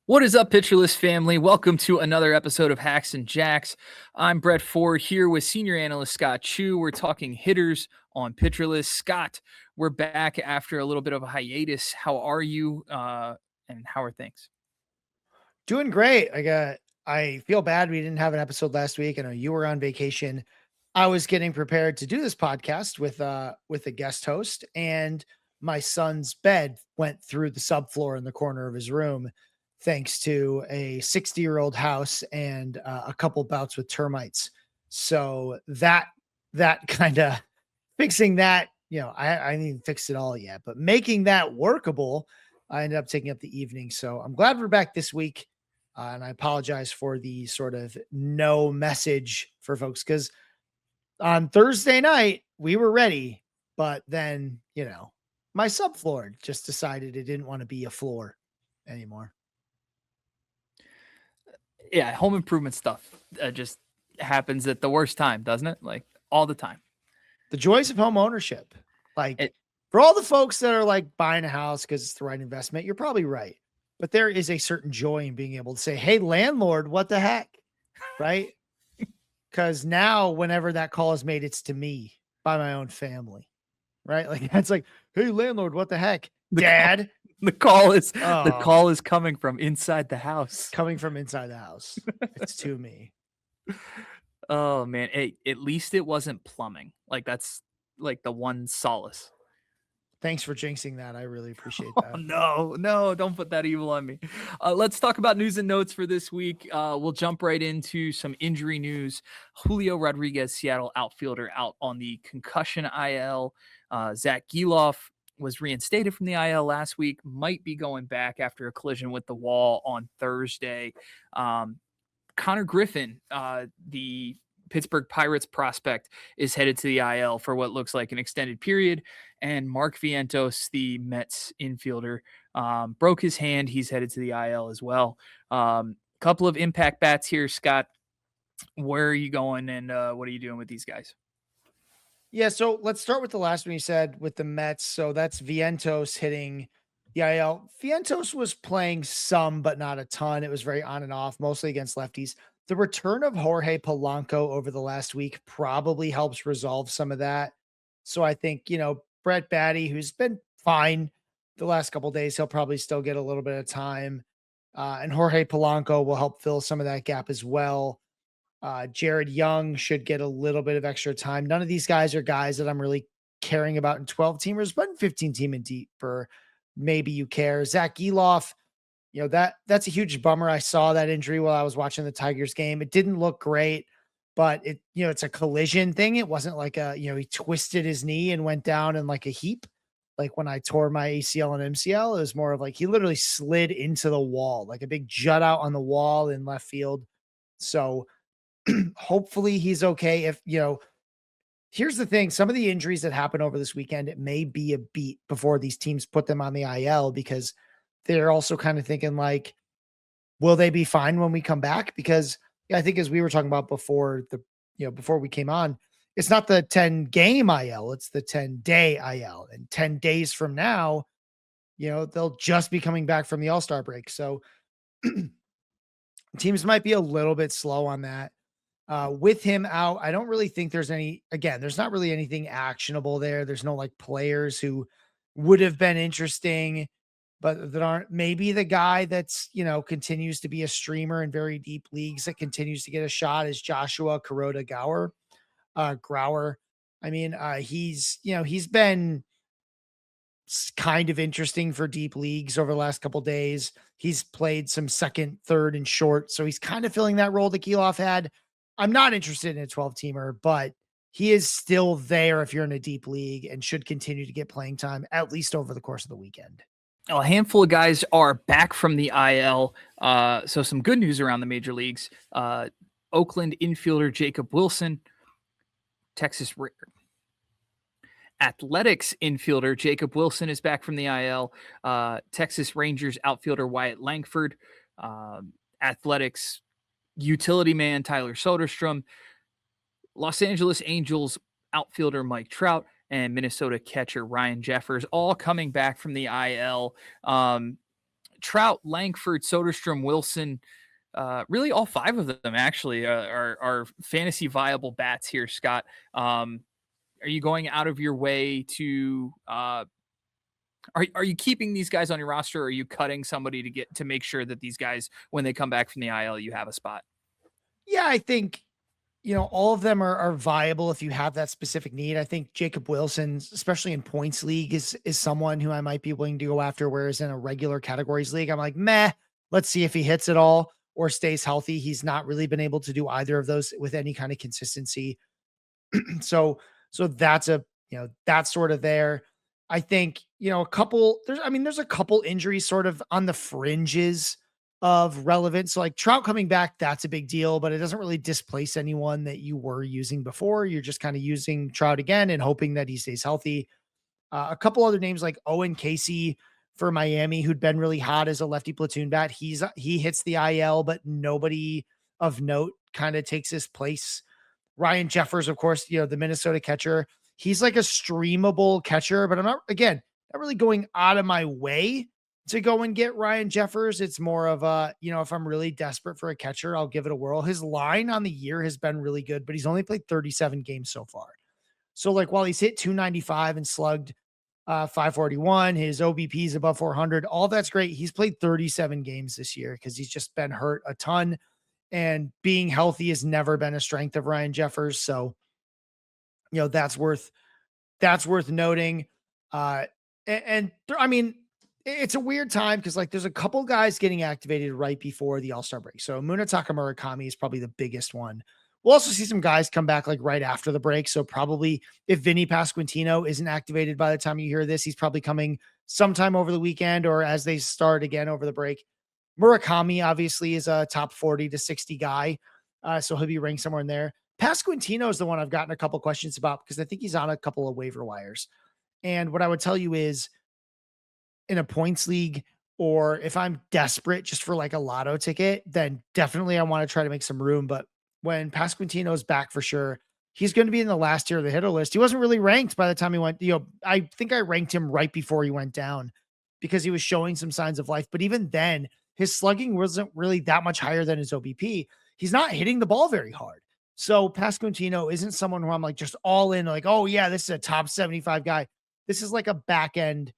What is up, Pitcher List family? Welcome to another episode of Hacks and Jacks. I'm Brett Ford here with senior analyst Scott Chu. We're talking hitters on Pitcher List. Scott, we're back after a little bit of a hiatus. How are you? And how are things? Doing great. I feel bad we didn't have an episode last week. I know you were on vacation. I was getting prepared to do this podcast with a guest host, and my son's bed went through the subfloor in the corner of his room, thanks to a 60-year-old house and a couple bouts with termites. So that kind of fixing that, I didn't even fix it all yet, but making that workable, I ended up taking up the evening. So I'm glad we're back this week. And I apologize for the sort of no message for folks because on Thursday night we were ready, but then, my subfloor just decided it didn't want to be a floor anymore. Yeah, home improvement stuff just happens at the worst time, doesn't it? Like all the time. The joys of home ownership. For all the folks that are like buying a house because it's the right investment, you're probably right. But there is a certain joy in being able to say, hey, landlord, what the heck? Right? Because now whenever that call is made, it's to me by my own family. Right? Like it's like, hey, landlord, what the heck? Dad. The call is coming from inside the house. Coming from inside the house. It's to me. Oh man. Hey, at least it wasn't plumbing. Like that's like the one solace. Thanks for jinxing that. I really appreciate that. Oh, no, don't put that evil on me. Let's talk about news and notes for this week. We'll jump right into some injury news. Julio Rodriguez, Seattle outfielder, out on the concussion IL. Zach Gelof was reinstated from the IL last week, might be going back after a collision with the wall on Thursday. Connor Griffin, the Pittsburgh Pirates prospect, is headed to the IL for what looks like an extended period. And Mark Vientos, the Mets infielder, broke his hand. He's headed to the IL as well. Couple of impact bats here, Scott. Where are you going and what are you doing with these guys? Yeah, so let's start with the last one you said with the Mets. So that's Vientos hitting the IL. Vientos was playing some, but not a ton. It was very on and off, mostly against lefties. The return of Jorge Polanco over the last week probably helps resolve some of that. So I think, Brett Batty, who's been fine the last couple of days, he'll probably still get a little bit of time. And Jorge Polanco will help fill some of that gap as well. Jared Young should get a little bit of extra time. None of these guys are guys that I'm really caring about in 12 teamers, but in 15 team and deeper, maybe you care. Zach Gelof, that's a huge bummer. I saw that injury while I was watching the Tigers game. It didn't look great, but it's a collision thing. It wasn't like he twisted his knee and went down in like a heap. Like when I tore my ACL and MCL, it was more of like he literally slid into the wall, like a big jut out on the wall in left field. So hopefully he's okay. Here's the thing, some of the injuries that happen over this weekend, it may be a beat before these teams put them on the IL because they're also kind of thinking like, will they be fine when we come back? Because I think as we were talking about before before we came on, it's not the 10 game IL, it's the 10-day IL. And 10 days from now, they'll just be coming back from the All-Star break. So teams might be a little bit slow on that. With him out, I don't really think there's not really anything actionable there. There's no like players who would have been interesting, but that aren't. Maybe the guy that's, continues to be a streamer in very deep leagues that continues to get a shot is Joshua Kuroda Grauer. I mean, he's been kind of interesting for deep leagues over the last couple of days. He's played some second, third, and short. So he's kind of filling that role that Gelof had. I'm not interested in a 12-teamer, but he is still there if you're in a deep league and should continue to get playing time, at least over the course of the weekend. A handful of guys are back from the IL. So some good news around the major leagues. Oakland infielder Jacob Wilson, Athletics infielder Jacob Wilson is back from the IL. Texas Rangers outfielder Wyatt Langford. Athletics utility man Tyler Soderstrom. Los Angeles Angels outfielder Mike Trout, and Minnesota catcher Ryan Jeffers, all coming back from the IL. Trout, Langford, Soderstrom, Wilson, really all five of them actually are fantasy viable bats here, Scott. Are you going out of your way to are you keeping these guys on your roster, or are you cutting somebody to make sure that these guys, when they come back from the IL, you have a spot? Yeah, I think, all of them are viable if you have that specific need. I think Jacob Wilson, especially in points league, is someone who I might be willing to go after. Whereas in a regular categories league, I'm like, meh, let's see if he hits it all or stays healthy. He's not really been able to do either of those with any kind of consistency. So that's that's sort of there. I think, there's a couple injuries sort of on the fringes of relevance. So like Trout coming back, that's a big deal, but it doesn't really displace anyone that you were using before. You're just kind of using Trout again and hoping that he stays healthy. A couple other names like Owen Casey for Miami, who'd been really hot as a lefty platoon bat. He hits the IL, but nobody of note kind of takes his place. Ryan Jeffers, of course, the Minnesota catcher. He's like a streamable catcher, but I'm not really going out of my way to go and get Ryan Jeffers. It's more of if I'm really desperate for a catcher, I'll give it a whirl. His line on the year has been really good, but he's only played 37 games so far. So like while he's hit 295 and slugged 541, his OBP is above 400, all that's great. He's played 37 games this year because he's just been hurt a ton. And being healthy has never been a strength of Ryan Jeffers. So, that's worth noting. I mean, it's a weird time because like there's a couple guys getting activated right before the All-Star break. So Munetaka Murakami is probably the biggest one. We'll also see some guys come back like right after the break. So probably if Vinny Pasquantino isn't activated by the time you hear this, he's probably coming sometime over the weekend or as they start again over the break. Murakami obviously is a top 40 to 60 guy. So he'll be ranked somewhere in there. Pasquantino is the one I've gotten a couple questions about because I think he's on a couple of waiver wires. And what I would tell you is in a points league, or if I'm desperate just for like a lotto ticket, then definitely I want to try to make some room. But when Pasquantino is back for sure, he's going to be in the last tier of the hitter list. He wasn't really ranked by the time he went, I think I ranked him right before he went down because he was showing some signs of life. But even then, his slugging wasn't really that much higher than his OBP. He's not hitting the ball very hard. So Pasquantino isn't someone who I'm like just all in, like, oh yeah, this is a top 75 guy. This is like a back end,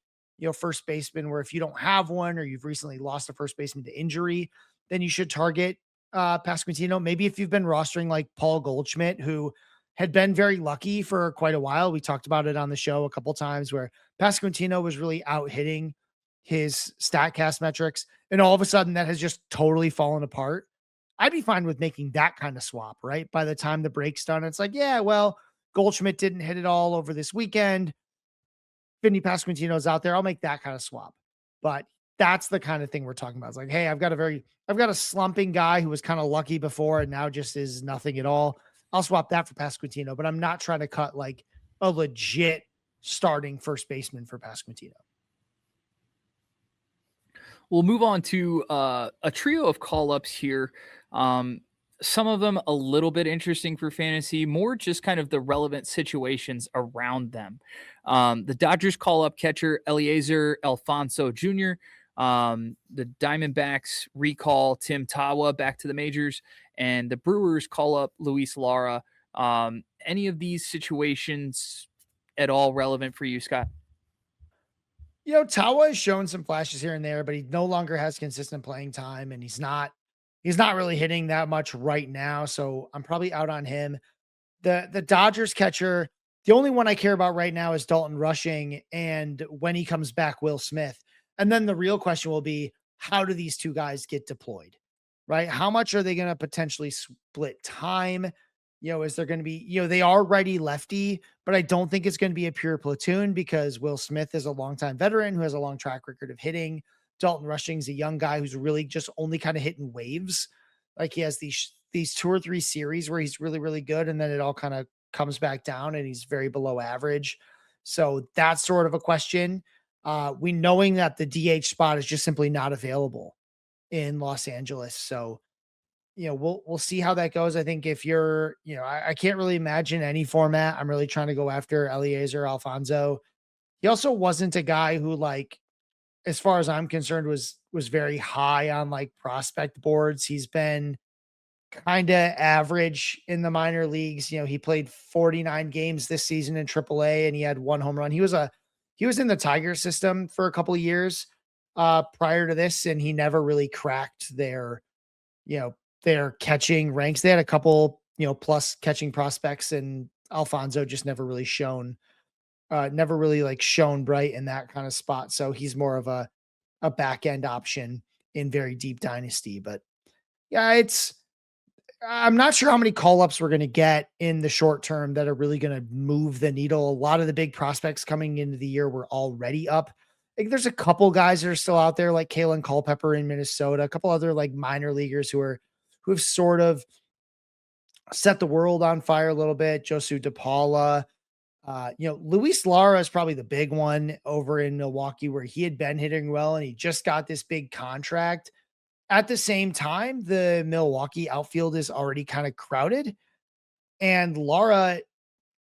first baseman where if you don't have one or you've recently lost a first baseman to injury, then you should target Pasquantino. Maybe if you've been rostering like Paul Goldschmidt, who had been very lucky for quite a while. We talked about it on the show a couple times where Pasquantino was really out hitting his StatCast metrics, and all of a sudden that has just totally fallen apart. I'd be fine with making that kind of swap, right? By the time the break's done, it's like, yeah, well, Goldschmidt didn't hit it all over this weekend. Vinny Pasquantino's out there. I'll make that kind of swap. But that's the kind of thing we're talking about. It's like, hey, I've got a slumping guy who was kind of lucky before and now just is nothing at all. I'll swap that for Pasquantino, but I'm not trying to cut like a legit starting first baseman for Pasquantino. We'll move on to a trio of call-ups here. Some of them a little bit interesting for fantasy, more just kind of the relevant situations around them. The Dodgers call-up catcher Eliezer Alfonzo Jr., the Diamondbacks recall Tim Tawa back to the majors, and the Brewers call up Luis Lara. Any of these situations at all relevant for you, Scott? Tawa has shown some flashes here and there, but he no longer has consistent playing time, and he's not really hitting that much right now. So I'm probably out on him. The Dodgers catcher, the only one I care about right now is Dalton Rushing, and when he comes back, Will Smith. And then the real question will be, how do these two guys get deployed, right? How much are they going to potentially split time? Is there going to be, they are righty lefty, but I don't think it's going to be a pure platoon because Will Smith is a longtime veteran who has a long track record of hitting. Dalton Rushing's a young guy who's really just only kind of hitting waves. Like he has these 2 or 3 series where he's really, really good. And then it all kind of comes back down and he's very below average. So that's sort of a question. We knowing that the DH spot is just simply not available in Los Angeles. So, we'll see how that goes. I think if you're, I can't really imagine any format. I'm really trying to go after Eliezer Alfonzo. He also wasn't a guy who as far as I'm concerned, was very high on like prospect boards. He's been kind of average in the minor leagues. He played 49 games this season in AAA and he had 1 home run. He was in the Tiger system for a couple of years prior to this, and he never really cracked their catching ranks. They had a couple, plus catching prospects, and Alfonzo just never really like shone bright in that kind of spot. So he's more of a back end option in very deep dynasty. But yeah, I'm not sure how many call ups we're going to get in the short term that are really going to move the needle. A lot of the big prospects coming into the year were already up. Like there's a couple guys that are still out there, like Kalen Culpepper in Minnesota, a couple other like minor leaguers who have sort of set the world on fire a little bit. Josu DePaula, Luis Lara is probably the big one over in Milwaukee, where he had been hitting well and he just got this big contract. At the same time, the Milwaukee outfield is already kind of crowded, and Lara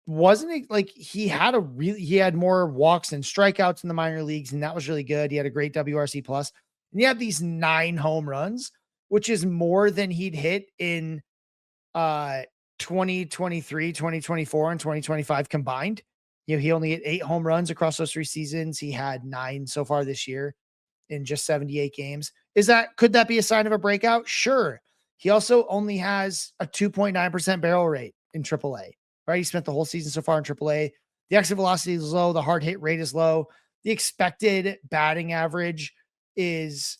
wasn't like he had more walks and strikeouts in the minor leagues, and that was really good. He had a great WRC plus, and he had these 9 home runs, which is more than he'd hit in 2023, 2024, and 2025 combined. He only hit 8 home runs across those 3 seasons. He had 9 so far this year in just 78 games. Could that be a sign of a breakout? Sure. He also only has a 2.9% barrel rate in AAA, right? He spent the whole season so far in AAA. The exit velocity is low. The hard hit rate is low. The expected batting average is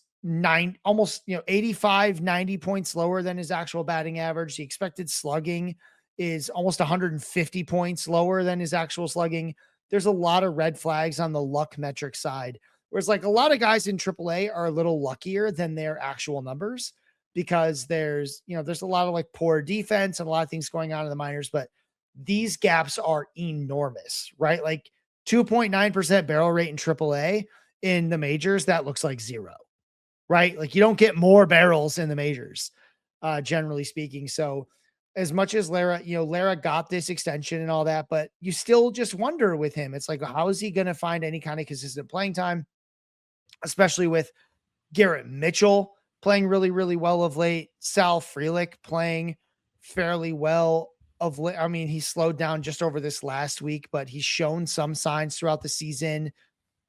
almost 85, 90 points lower than his actual batting average. The expected slugging is almost 150 points lower than his actual slugging. There's a lot of red flags on the luck metric side. Whereas like a lot of guys in AAA are a little luckier than their actual numbers, because there's a lot of like poor defense and a lot of things going on in the minors, but these gaps are enormous, right? Like 2.9% barrel rate in AAA in the majors, that looks like 0, right? Like you don't get more barrels in the majors, generally speaking. So as much as Lara got this extension and all that, but you still just wonder with him. It's like, how is he going to find any kind of consistent playing time? Especially with Garrett Mitchell playing really, really well of late. Sal Frelick playing fairly well of late. I mean, he slowed down just over this last week, but he's shown some signs throughout the season.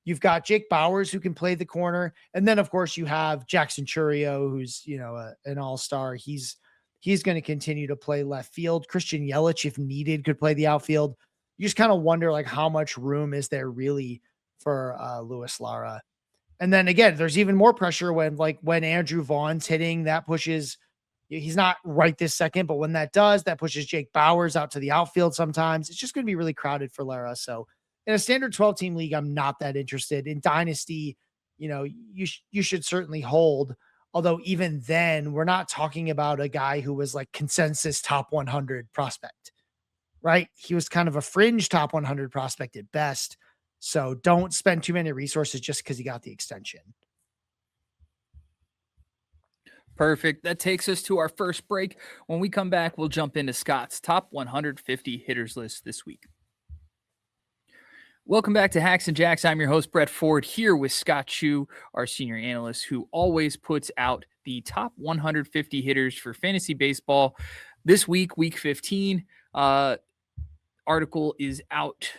You've got Jake Bauers, who can play the corner. And then, of course, you have Jackson Churio, who's, an all-star. He's going to continue to play left field. Christian Yelich, if needed, could play the outfield. You just kind of wonder, like, how much room is there really for Luis Lara? And then again, there's even more pressure when Andrew Vaughn's hitting. That pushes, he's not right this second, but when that does, that pushes Jake Bauers out to the outfield sometimes. It's just going to be really crowded for Lara. So in a standard 12-team league, I'm not that interested. In Dynasty, you should certainly hold. Although even then, we're not talking about a guy who was like consensus top 100 prospect, right? He was kind of a fringe top 100 prospect at best. So don't spend too many resources just because he got the extension. Perfect. That takes us to our first break. When we come back, we'll jump into Scott's top 150 hitters list this week. Welcome back to Hacks and Jacks. I'm your host, Brett Ford, here with Scott Chu, our senior analyst, who always puts out the top 150 hitters for fantasy baseball. This week, week 15, article is out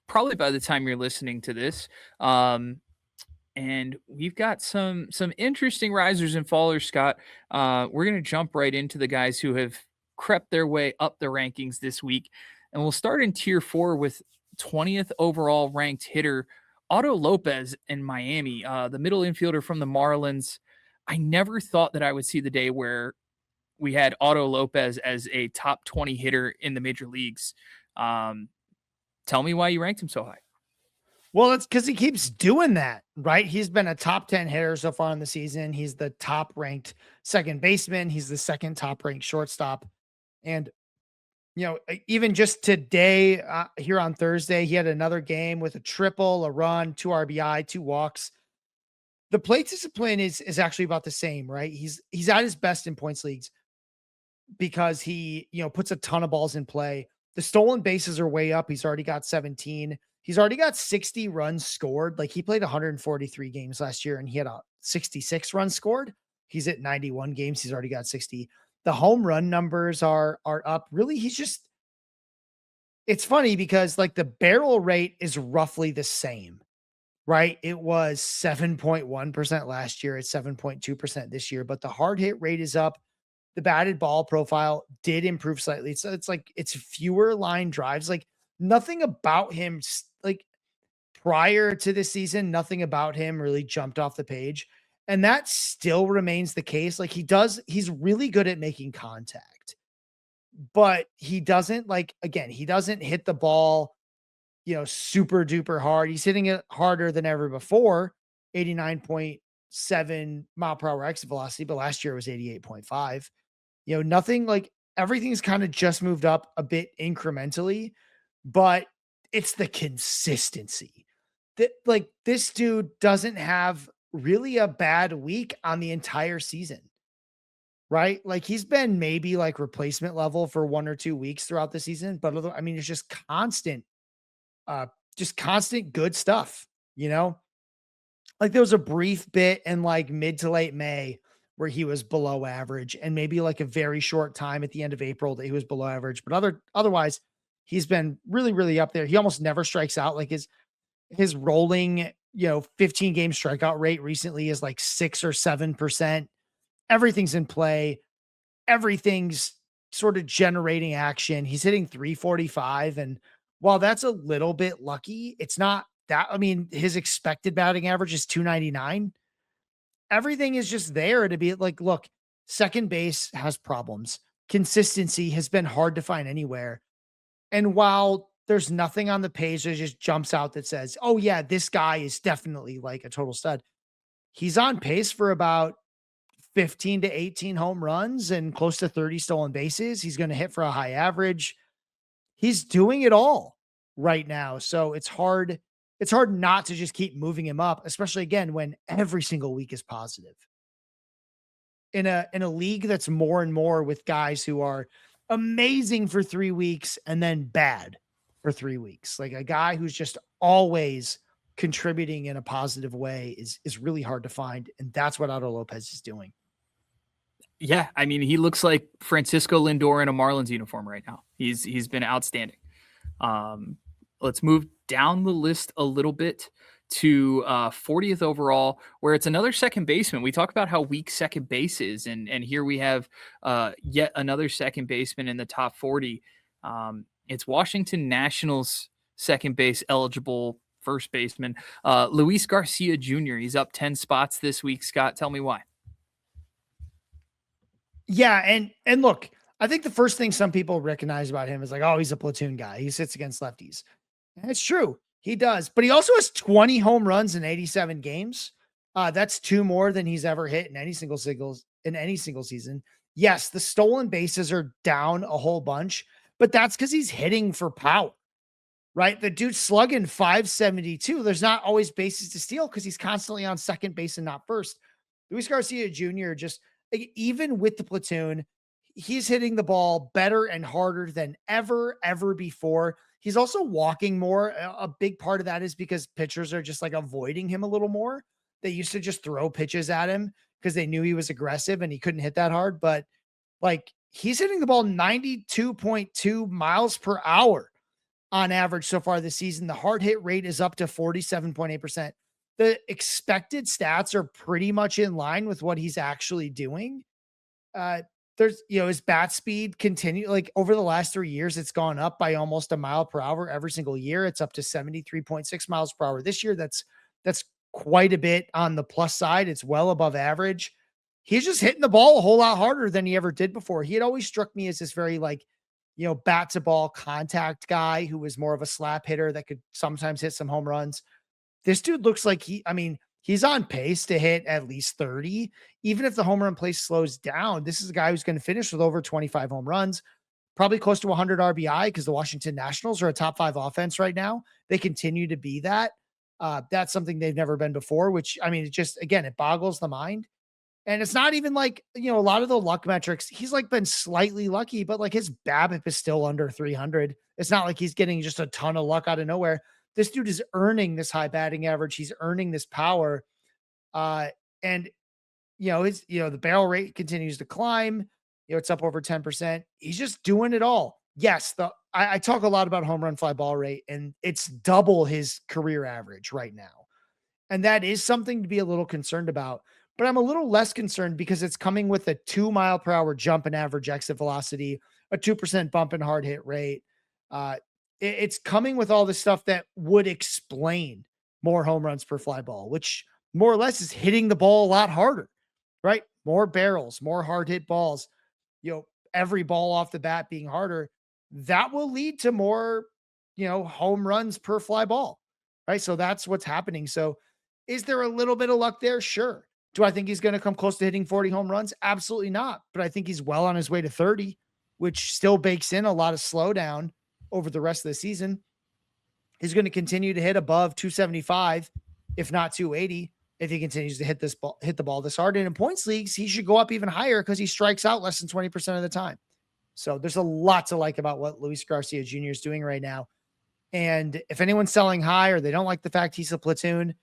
probably by the time you're listening to this. And we've got some interesting risers and fallers, Scott. We're going to jump right into the guys who have crept their way up the rankings this week. And we'll start in tier 4 with 20th overall ranked hitter Otto Lopez in Miami, the middle infielder from the Marlins. I never thought that I would see the day where we had Otto Lopez as a top 20 hitter in the major leagues. Tell me why you ranked him so high. Well, it's because he keeps doing that, right? He's been a top 10 hitter so far in the season. He's the top ranked second baseman. He's the second top ranked shortstop. And, even just today here on Thursday, he had another game with a triple, a run, 2 RBI, 2 walks. The plate discipline is actually about the same, right? He's at his best in points leagues because he, puts a ton of balls in play. The stolen bases are way up. He's already got 17. He's already got 60 runs scored. Like he played 143 games last year and he had a 66 runs scored. He's at 91 games. He's already got 60. The home run numbers are up. Really, it's funny because like the barrel rate is roughly the same, right? It was 7.1% last year. It's 7.2% this year, but the hard hit rate is up. The batted ball profile did improve slightly. So it's like it's fewer line drives. Like nothing about him, like prior to this season, nothing about him really jumped off the page. And that still remains the case. Like he's really good at making contact, but he doesn't he doesn't hit the ball, super duper hard. He's hitting it harder than ever before, 89.7 mile per hour exit velocity, but last year it was 88.5. Nothing like everything's kind of just moved up a bit incrementally, but it's the consistency that like this dude doesn't have really a bad week on the entire season, right? Like he's been maybe like replacement level for 1 or 2 weeks throughout the season, but I mean, it's just constant good stuff, Like there was a brief bit in like mid to late May where he was below average and maybe like a very short time at the end of April that he was below average, but otherwise he's been really, really up there. He almost never strikes out. Like his rolling, 15 game strikeout rate recently is like 6 or 7%. Everything's in play. Everything's sort of generating action. He's hitting 345. And while that's a little bit lucky, it's not that, I mean, his expected batting average is 299. Everything is just there to be like, look, second base has problems. Consistency has been hard to find anywhere. And while there's nothing on the page that just jumps out that says, oh yeah, this guy is definitely like a total stud, he's on pace for about 15 to 18 home runs and close to 30 stolen bases. He's going to hit for a high average. He's doing it all right now. So it's hard not to just keep moving him up, especially again, when every single week is positive in a league that's more and more with guys who are amazing for 3 weeks and then bad for 3 weeks. Like a guy who's just always contributing in a positive way is really hard to find. And that's what Otto Lopez is doing. Yeah. I mean, he looks like Francisco Lindor in a Marlins uniform right now. He's been outstanding. Let's move down the list a little bit to 40th overall, where it's another second baseman. We talk about how weak second base is, and here we have yet another second baseman in the top 40. It's Washington Nationals second base eligible first baseman, Luis Garcia Jr. He's up 10 spots this week. Scott, tell me why. Yeah, and look, I think the first thing some people recognize about him is like, oh, he's a platoon guy. He sits against lefties. And it's true. He does. But he also has 20 home runs in 87 games. That's 2 more than he's ever hit in any single season. Yes, the stolen bases are down a whole bunch, but that's because he's hitting for power, right? The dude's slugging 572. There's not always bases to steal because he's constantly on second base and not first. Luis Garcia Jr. just, even with the platoon, he's hitting the ball better and harder than ever before. He's also walking more. A big part of that is because pitchers are just like avoiding him a little more. They used to just throw pitches at him because they knew he was aggressive and he couldn't hit that hard. But like he's hitting the ball 92.2 miles per hour on average so far this season. The hard hit rate is up to 47.8%. The expected stats are pretty much in line with what he's actually doing. There's, his bat speed continue like over the last 3 years, it's gone up by almost a mile per hour every single year. It's up to 73.6 miles per hour this year. That's quite a bit on the plus side. It's well above average. He's just hitting the ball a whole lot harder than he ever did before. He had always struck me as this very bat to ball contact guy who was more of a slap hitter that could sometimes hit some home runs. This dude looks like he's on pace to hit at least 30. Even if the home run pace slows down, this is a guy who's going to finish with over 25 home runs, probably close to 100 RBI because the Washington Nationals are a top 5 offense right now. They continue to be that. That's something they've never been before, which, I mean, it just, again, it boggles the mind. And it's not even like, a lot of the luck metrics, he's like been slightly lucky, but like his BABIP is still under 300. It's not like he's getting just a ton of luck out of nowhere. this dude is earning this high batting average. He's earning this power. And the barrel rate continues to climb. It's up over 10%. He's just doing it all. Yes, I talk a lot about home run fly ball rate, and it's double his career average right now. And that is something to be a little concerned about. But I'm a little less concerned because it's coming with a 2 mph jump in average exit velocity, a 2% bump in hard hit rate. It's coming with all the stuff that would explain more home runs per fly ball, which more or less is hitting the ball a lot harder, right? More barrels, more hard hit balls, every ball off the bat being harder. That will lead to more, home runs per fly ball, right? So that's what's happening. So is there a little bit of luck there? Sure. Do I think he's going to come close to hitting 40 home runs? Absolutely not. But I think he's well on his way to 30, which still bakes in a lot of slowdown over the rest of the season. He's going to continue to hit above 275, if not 280, if he continues to hit the ball this hard. And in points leagues, he should go up even higher because he strikes out less than 20% of the time. So there's a lot to like about what Luis Garcia Jr. is doing right now. And if anyone's selling high or they don't like the fact he's a platoon,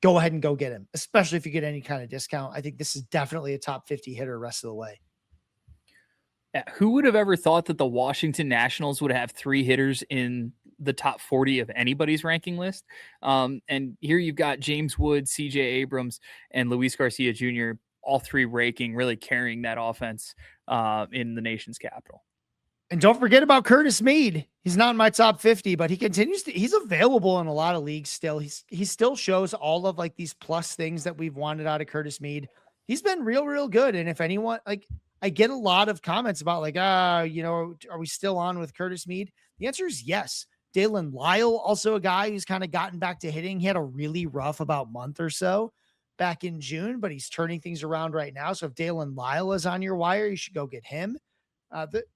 go ahead and go get him, especially if you get any kind of discount. I think this is definitely a top 50 hitter rest of the way. Yeah, who would have ever thought that the Washington Nationals would have 3 hitters in the top 40 of anybody's ranking list? And here you've got James Wood, CJ Abrams, and Luis Garcia Jr., all 3 really carrying that offense in the nation's capital. And don't forget about Curtis Mead. He's not in my top 50, but he's available in a lot of leagues still. He still shows all of like these plus things that we've wanted out of Curtis Mead. He's been real good. And if anyone, like, I get a lot of comments about like, are we still on with Curtis Mead? The answer is yes. Dalen Lyle, also a guy who's kind of gotten back to hitting. He had a really rough about month or so back in June, but he's turning things around right now. So if Dalen Lyle is on your wire, you should go get him.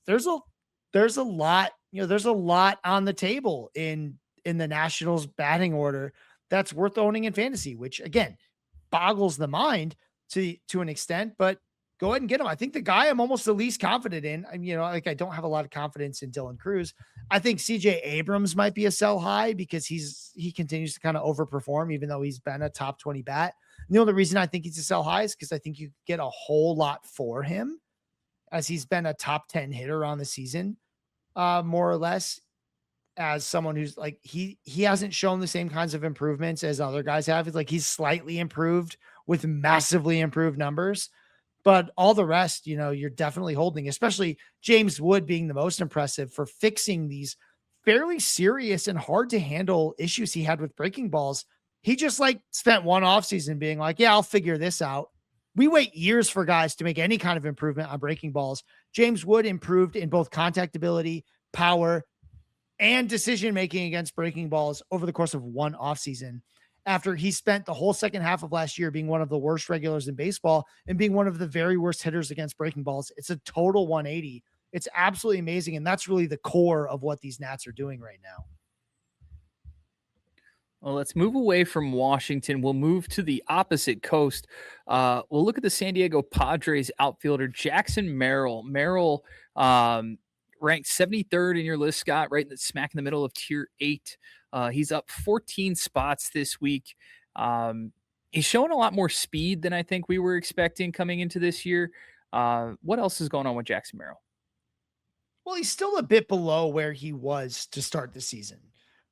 There's a lot, there's a lot on the table in the Nationals batting order that's worth owning in fantasy, which again boggles the mind to an extent, but go ahead and get him. I think the guy I'm almost the least confident in, I don't have a lot of confidence in Dylan Cruz. I think CJ Abrams might be a sell high because he continues to kind of overperform, even though he's been a top 20 bat. And the only reason I think he's a sell high is because I think you get a whole lot for him as he's been a top 10 hitter on the season, more or less, as someone who's like, he hasn't shown the same kinds of improvements as other guys have. It's like he's slightly improved with massively improved numbers, but all the rest, you're definitely holding, especially James Wood being the most impressive for fixing these fairly serious and hard to handle issues he had with breaking balls. He just like spent one offseason being like, yeah, I'll figure this out. We wait years for guys to make any kind of improvement on breaking balls. James Wood improved in both contact ability, power, and decision-making against breaking balls over the course of one offseason, after he spent the whole second half of last year being one of the worst regulars in baseball and being one of the very worst hitters against breaking balls. It's a total 180. It's absolutely amazing. And that's really the core of what these Nats are doing right now. Well, let's move away from Washington. We'll move to the opposite coast. We'll look at the San Diego Padres outfielder, Jackson Merrill. Merrill ranked 73rd in your list, Scott, right in the smack in the middle of tier 8. He's up 14 spots this week. He's showing a lot more speed than I think we were expecting coming into this year. What else is going on with Jackson Merrill? Well, he's still a bit below where he was to start the season,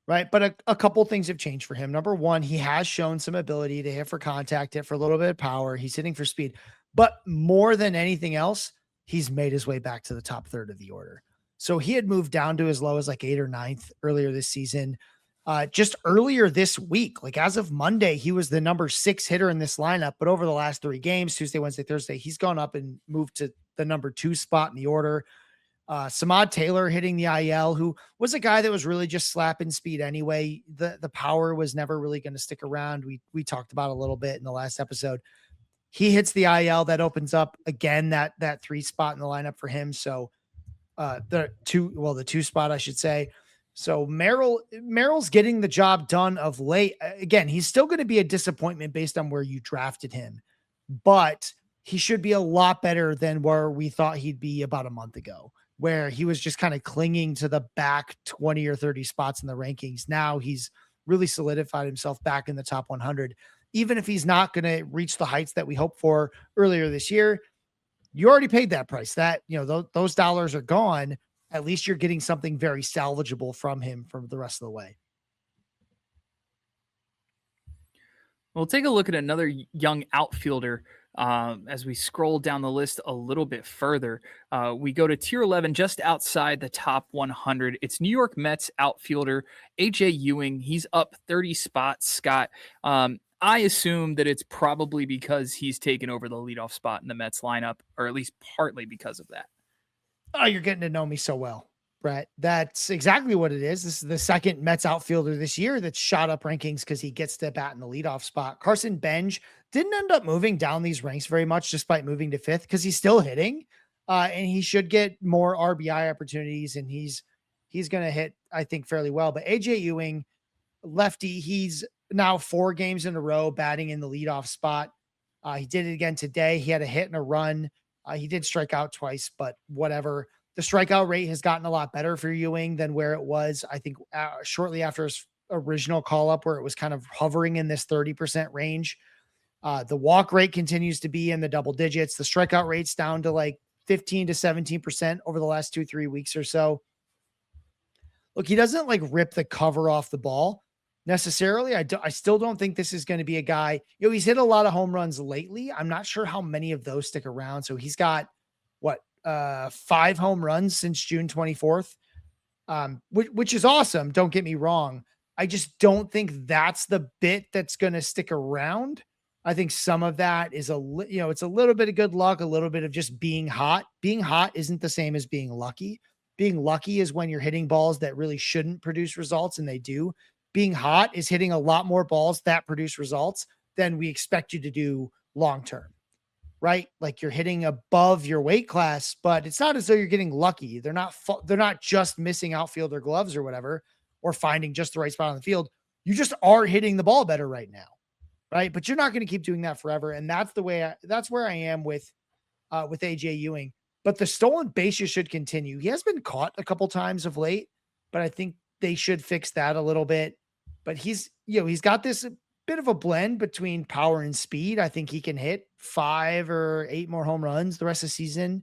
right? But a couple things have changed for him. Number one, he has shown some ability to hit for contact, hit for a little bit of power. He's hitting for speed. But more than anything else, he's made his way back to the top third of the order. So he had moved down to as low as like 8th or 9th earlier this season. Just earlier this week, like as of Monday, he was the number 6 hitter in this lineup. But over the last 3 games, Tuesday, Wednesday, Thursday, he's gone up and moved to the number 2 spot in the order. Samad Taylor hitting the IL, who was a guy that was really just slapping speed anyway. The power was never really going to stick around. We talked about a little bit in the last episode. He hits the IL, that opens up again that 3 spot in the lineup for him. So the 2 spot, I should say. So Merrill's getting the job done of late. Again, he's still going to be a disappointment based on where you drafted him, but he should be a lot better than where we thought he'd be about a month ago, where he was just kind of clinging to the back 20 or 30 spots in the rankings. Now he's really solidified himself back in the top 100. Even if he's not going to reach the heights that we hoped for earlier this year, you already paid that price. That, those dollars are gone. At least you're getting something very salvageable from him from the rest of the way. We'll take a look at another young outfielder as we scroll down the list a little bit further. We go to tier 11, just outside the top 100. It's New York Mets outfielder AJ Ewing. He's up 30 spots, Scott. I assume that it's probably because he's taken over the leadoff spot in the Mets lineup, or at least partly because of that. Oh, you're getting to know me so well, Brett. That's exactly what it is. This is the second Mets outfielder this year that's shot up rankings because he gets to bat in the leadoff spot. Carson Benj didn't end up moving down these ranks very much, despite moving to 5th, because he's still hitting, and he should get more RBI opportunities, and he's going to hit, I think, fairly well. But AJ Ewing, lefty, he's now 4 games in a row batting in the leadoff spot. He did it again today. He had a hit and a run. He did strike out twice, but whatever. The strikeout rate has gotten a lot better for Ewing than where it was, I think, shortly after his original call up, where it was kind of hovering in this 30% range. The walk rate continues to be in the double digits. The strikeout rate's down to like 15 to 17% over the last 2-3 weeks or so. Look, he doesn't like rip the cover off the ball necessarily. I still don't think this is going to be a guy, he's hit a lot of home runs lately. I'm not sure how many of those stick around. So he's got 5 home runs since June 24th, which is awesome. Don't get me wrong. I just don't think that's the bit that's going to stick around. I think some of that is it's a little bit of good luck, a little bit of just being hot. Being hot isn't the same as being lucky. Being lucky is when you're hitting balls that really shouldn't produce results, and they do. Being hot is hitting a lot more balls that produce results than we expect you to do long-term, right? Like you're hitting above your weight class, but it's not as though you're getting lucky. They're not just missing outfielder gloves or whatever, or finding just the right spot on the field. You just are hitting the ball better right now, right? But you're not going to keep doing that forever. And that's where I am with AJ Ewing. But the stolen bases should continue. He has been caught a couple times of late, but I think they should fix that a little bit. But he's got this bit of a blend between power and speed. I think he can hit 5 or 8 more home runs the rest of the season.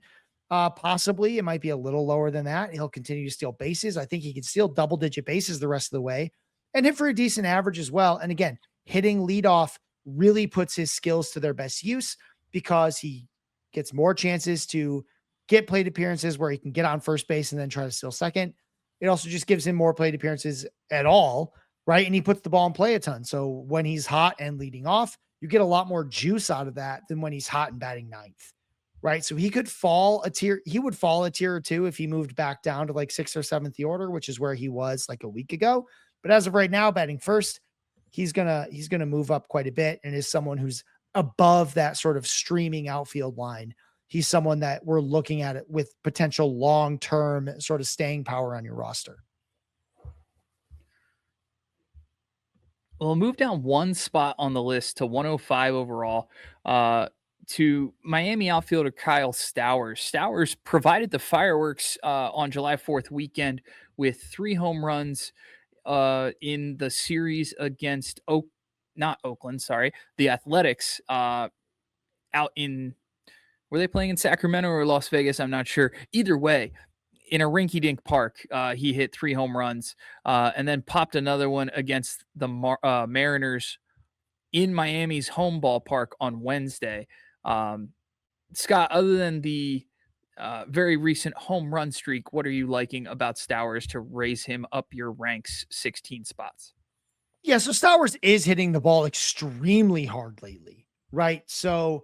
Possibly. It might be a little lower than that. He'll continue to steal bases. I think he can steal double-digit bases the rest of the way and hit for a decent average as well. And again, hitting leadoff really puts his skills to their best use because he gets more chances to get plate appearances where he can get on first base and then try to steal second. It also just gives him more plate appearances at all, right? And he puts the ball in play a ton. So when he's hot and leading off, you get a lot more juice out of that than when he's hot and batting 9th, right? So he could fall a tier. He would fall a tier or 2 if he moved back down to like 6th or 7th the order, which is where he was like a week ago. But as of right now, batting first, he's gonna move up quite a bit and is someone who's above that sort of streaming outfield line. He's someone that we're looking at it with potential long-term sort of staying power on your roster. We'll move down 1 spot on the list to 105 overall to Miami outfielder Kyle Stowers. Stowers provided the fireworks on July 4th weekend with 3 home runs in the series against the Athletics out in, were they playing in Sacramento or Las Vegas? I'm not sure. Either way, in a rinky-dink park, he hit 3 home runs and then popped another one against the Mariners in Miami's home ballpark on Wednesday. Scott, other than the very recent home run streak, what are you liking about Stowers to raise him up your ranks 16 spots? Yeah, so Stowers is hitting the ball extremely hard lately, right? So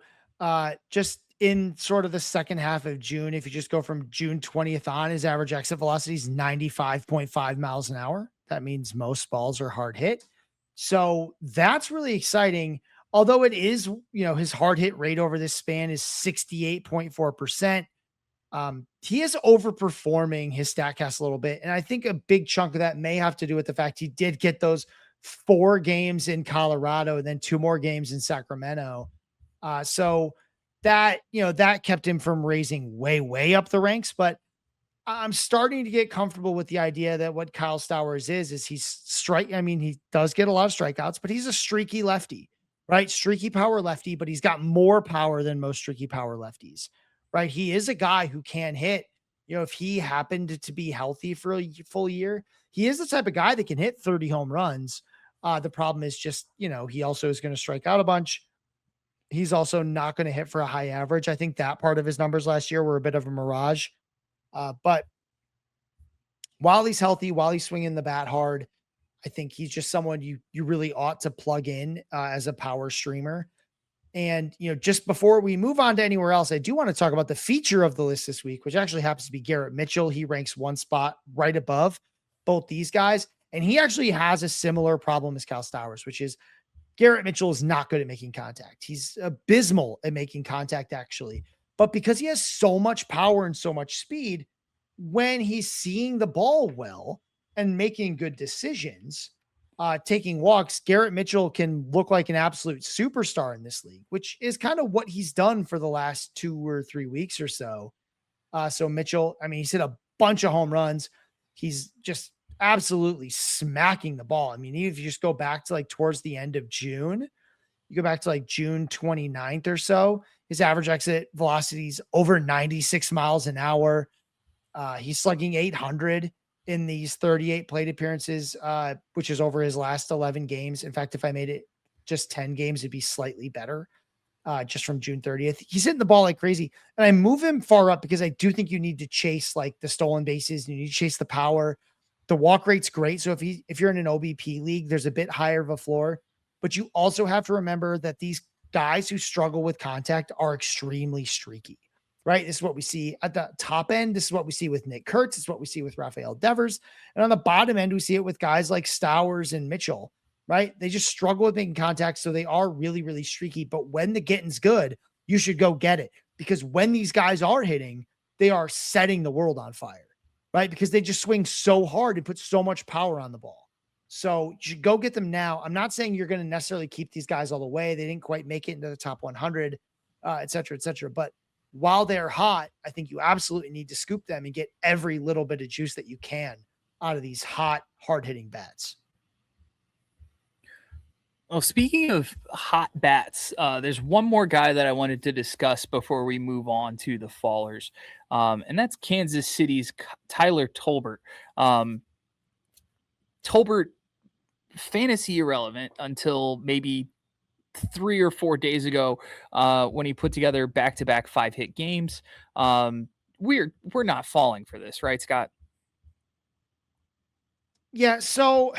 just in sort of the second half of June, if you just go from June 20th on, his average exit velocity is 95.5 miles an hour. That means most balls are hard hit. So that's really exciting. Although it is, his hard hit rate over this span is 68.4%. He is overperforming his StatCast a little bit. And I think a big chunk of that may have to do with the fact he did get those 4 games in Colorado and then 2 more games in Sacramento. So that, that kept him from raising way, way up the ranks. But I'm starting to get comfortable with the idea that what Kyle Stowers is he does get a lot of strikeouts, but he's a streaky lefty, right? Streaky power lefty, but he's got more power than most streaky power lefties, right? He is a guy who can hit, if he happened to be healthy for a full year, he is the type of guy that can hit 30 home runs. The problem is just, he also is going to strike out a bunch. He's also not going to hit for a high average. I think that part of his numbers last year were a bit of a mirage. But while he's healthy, while he's swinging the bat hard, I think he's just someone you really ought to plug in as a power streamer. And, just before we move on to anywhere else, I do want to talk about the feature of the list this week, which actually happens to be Garrett Mitchell. He ranks one spot right above both these guys. And he actually has a similar problem as Kyle Stowers, which is Garrett Mitchell is not good at making contact. He's abysmal at making contact, actually. But because he has so much power and so much speed, when he's seeing the ball well and making good decisions, taking walks, Garrett Mitchell can look like an absolute superstar in this league, which is kind of what he's done for the last 2 or 3 weeks or so. So Mitchell, he's hit a bunch of home runs. He's just absolutely smacking the ball. Even if you just go back to towards the end of June, you go back to June 29th or so, his average exit velocity is over 96 miles an hour. He's slugging 800 in these 38 plate appearances, which is over his last 11 games. In fact, if I made it just 10 games, it'd be slightly better just from June 30th. He's hitting the ball like crazy. And I move him far up because I do think you need to chase the stolen bases. You need to chase the power. The walk rate's great. So if you're in an OBP league, there's a bit higher of a floor, but you also have to remember that these guys who struggle with contact are extremely streaky, right? This is what we see at the top end. This is what we see with Nick Kurtz. It's what we see with Rafael Devers. And on the bottom end, we see it with guys like Stowers and Mitchell, right? They just struggle with making contact. So they are really, really streaky, but when the getting's good, you should go get it, because when these guys are hitting, they are setting the world on fire, right? Because they just swing so hard and put so much power on the ball. So you should go get them now. I'm not saying you're going to necessarily keep these guys all the way. They didn't quite make it into the top 100, et cetera, et cetera. But while they're hot, I think you absolutely need to scoop them and get every little bit of juice that you can out of these hot, hard-hitting bats. Well, speaking of hot bats, there's one more guy that I wanted to discuss before we move on to the fallers, and that's Kansas City's Tyler Tolbert. Tolbert, fantasy irrelevant until maybe 3 or 4 days ago when he put together back-to-back 5-hit games. We're not falling for this, right, Scott? Yeah, so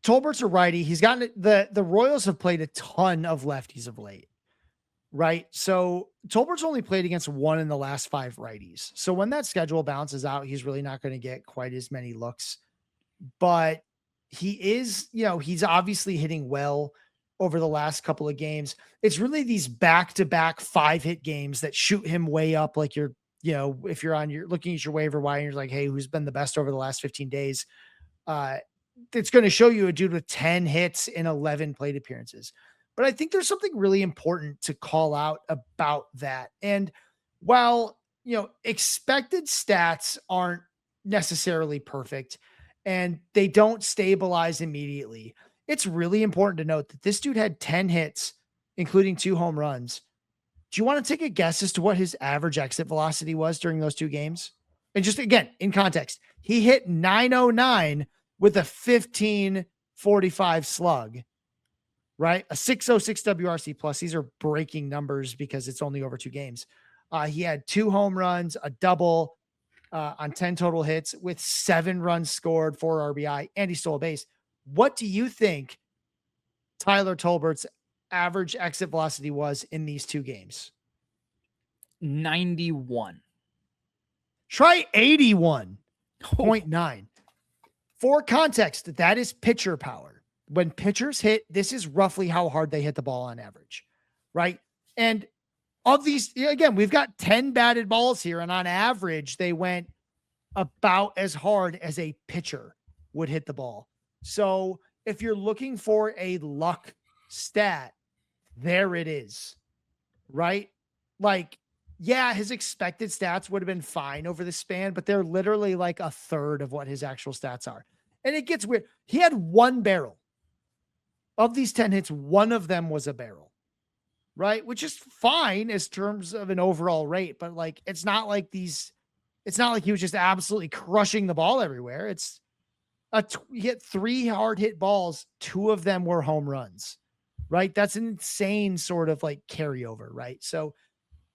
Tolbert's a righty. He's gotten the Royals have played a ton of lefties of late, right? So Tolbert's only played against one in the last 5 righties. So when that schedule balances out, he's really not going to get quite as many looks. But he is, he's obviously hitting well over the last couple of games. It's really these back-to-back 5-hit games that shoot him way up. Like if you're looking at your waiver wire and you're like, hey, who's been the best over the last 15 days? It's going to show you a dude with 10 hits in 11 plate appearances. But I think there's something really important to call out about that. And while, expected stats aren't necessarily perfect and they don't stabilize immediately, it's really important to note that this dude had 10 hits, including 2 home runs. Do you want to take a guess as to what his average exit velocity was during those 2 games? And just again, in context, he hit 909 with a 1545 slug, right? A 606 WRC plus. These are breaking numbers because it's only over 2 games. He had 2 home runs, a double on 10 total hits with 7 runs scored, 4 RBI, and he stole a base. What do you think Tyler Tolbert's average exit velocity was in these 2 games? 91. Try 81.9. For context, that is pitcher power. When pitchers hit, this is roughly how hard they hit the ball on average, right? And of these, again, we've got 10 batted balls here, and on average, they went about as hard as a pitcher would hit the ball. So if you're looking for a luck stat, there it is, right? Yeah, his expected stats would have been fine over the span, but they're literally like a third of what his actual stats are. And it gets weird. He had one barrel. Of these 10 hits, one of them was a barrel, right? Which is fine as terms of an overall rate, but like it's not like he was just absolutely crushing the ball everywhere. He hit 3 hard hit balls, 2 of them were home runs, right? That's an insane sort of like carryover, right? So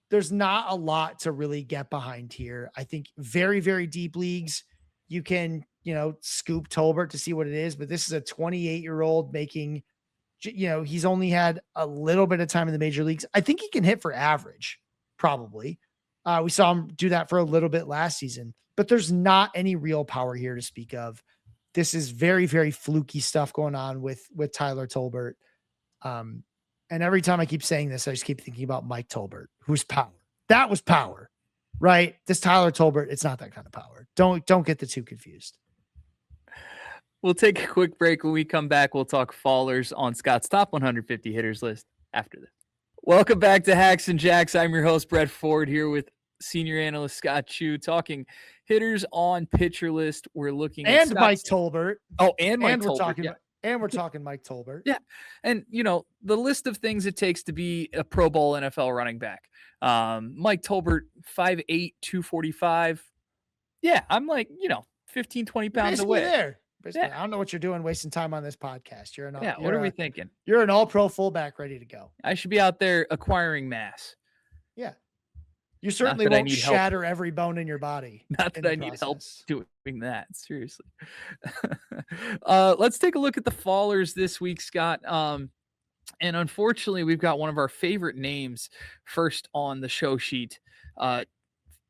there's not a lot to really get behind here. I think very, very deep leagues, you can, scoop Tolbert to see what it is, but this is a 28-year-old making, he's only had a little bit of time in the major leagues. I think he can hit for average, probably. We saw him do that for a little bit last season, but there's not any real power here to speak of. This is very, very fluky stuff going on with Tyler Tolbert. And every time I keep saying this, I just keep thinking about Mike Tolbert, who's power. That was power, right? This Tyler Tolbert, it's not that kind of power. Don't get the two confused. We'll take a quick break. When we come back, we'll talk fallers on Scott's top 150 hitters list after this. Welcome back to Hacks and Jacks. I'm your host, Brett Ford, here with senior analyst Scott Chu, talking hitters on pitcher list. We're looking at Mike Tolbert. Oh, and Mike Tolbert. We're talking Mike Tolbert. Yeah. And, the list of things it takes to be a Pro Bowl NFL running back. Mike Tolbert, 5'8", 245. Yeah, I'm like, 15, 20 pounds away. There. Yeah. I don't know what you're doing wasting time on this podcast. What are we thinking? You're an all-pro fullback ready to go. I should be out there acquiring mass. Yeah. You certainly won't shatter every bone in your body. Not that I need help doing that. Seriously. Let's take a look at the fallers this week, Scott. And unfortunately, we've got one of our favorite names first on the show sheet.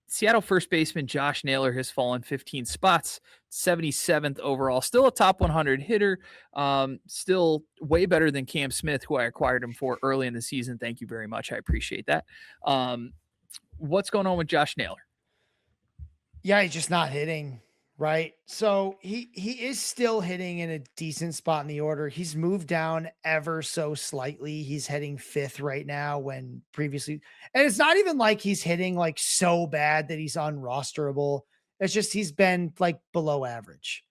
Seattle first baseman Josh Naylor has fallen 15 spots, 77th overall. Still a top 100 hitter. Still way better than Cam Smith, who I acquired him for early in the season. Thank you very much. I appreciate that. What's going on with Josh Naylor? Yeah, he's just not hitting, right? So he is still hitting in a decent spot in the order. He's moved down ever so slightly. He's hitting 5th right now when previously, and it's not even like he's hitting like so bad that he's unrosterable. It's just he's been like below average.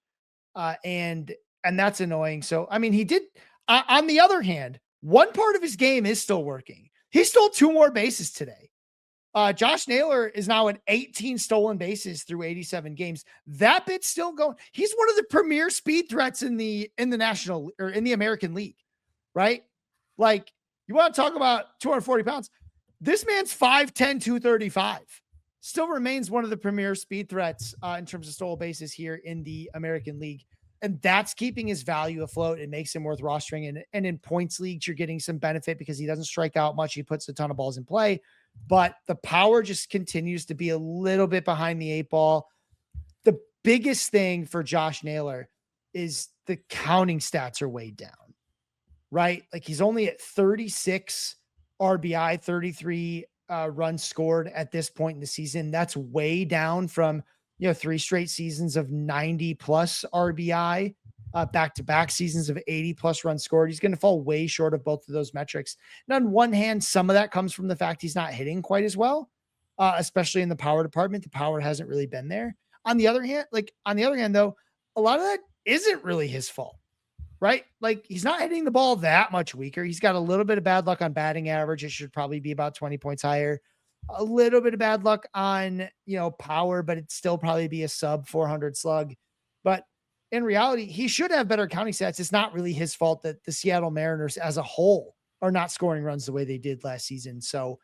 And that's annoying. So, I mean, he did, on the other hand, one part of his game is still working. He stole 2 more bases today. Josh Naylor is now at 18 stolen bases through 87 games. That bit's still going. He's one of the premier speed threats in the national or in the American League, right? Like, you want to talk about 240 pounds. This man's 5'10", 235. Still remains one of the premier speed threats in terms of stolen bases here in the American League. And that's keeping his value afloat. It makes him worth rostering. And in points leagues, you're getting some benefit because he doesn't strike out much. He puts a ton of balls in play. But the power just continues to be a little bit behind the 8 ball. The biggest thing for Josh Naylor is the counting stats are way down, right? Like he's only at 36 RBI, 33 runs scored at this point in the season. That's way down from, 3 straight seasons of 90 plus RBI, back-to-back seasons of 80 plus runs scored. He's going to fall way short of both of those metrics. And on one hand, some of that comes from the fact he's not hitting quite as well, especially in the power department. The power hasn't really been there. On the other hand, though, a lot of that isn't really his fault, right? Like he's not hitting the ball that much weaker. He's got a little bit of bad luck on batting average. It should probably be about 20 points higher. A little bit of bad luck on, power, but it'd still probably be a sub 400 slug. But in reality, he should have better counting stats. It's not really his fault that the Seattle Mariners as a whole are not scoring runs the way they did last season. So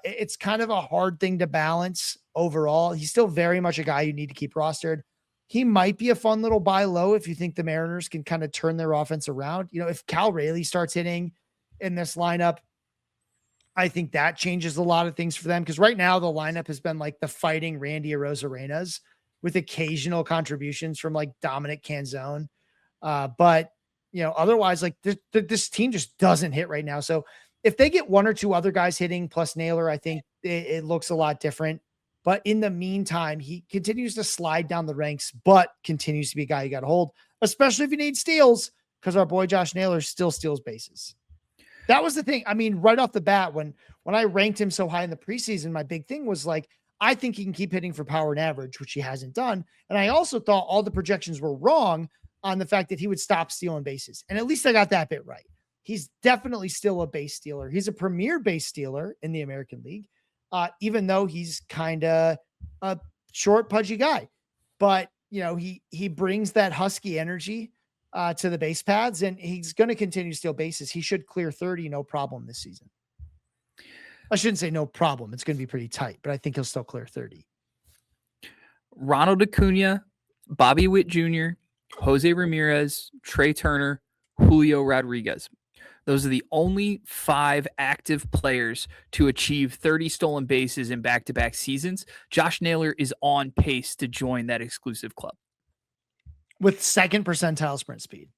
it's kind of a hard thing to balance overall. He's still very much a guy you need to keep rostered. He might be a fun little buy low if you think the Mariners can kind of turn their offense around. If Cal Raleigh starts hitting in this lineup, I think that changes a lot of things for them. Because right now the lineup has been like the fighting Randy Arozarenas with occasional contributions from like Dominic Canzone. But otherwise like this team just doesn't hit right now. So if they get 1 or 2 other guys hitting plus Naylor, I think it looks a lot different. But in the meantime, he continues to slide down the ranks, but continues to be a guy you got to hold, especially if you need steals, because our boy Josh Naylor still steals bases. That was the thing. I mean, right off the bat, when I ranked him so high in the preseason, my big thing was like, I think he can keep hitting for power and average, which he hasn't done. And I also thought all the projections were wrong on the fact that he would stop stealing bases. And at least I got that bit right. He's definitely still a base stealer. He's a premier base stealer in the American League, even though he's kind of a short, pudgy guy. But, he brings that husky energy to the base paths, and he's going to continue to steal bases. He should clear 30, no problem this season. I shouldn't say no problem. It's going to be pretty tight, but I think he'll still clear 30. Ronald Acuna, Bobby Witt Jr., Jose Ramirez, Trey Turner, Julio Rodriguez. Those are the only 5 active players to achieve 30 stolen bases in back-to-back seasons. Josh Naylor is on pace to join that exclusive club. With second percentile sprint speed.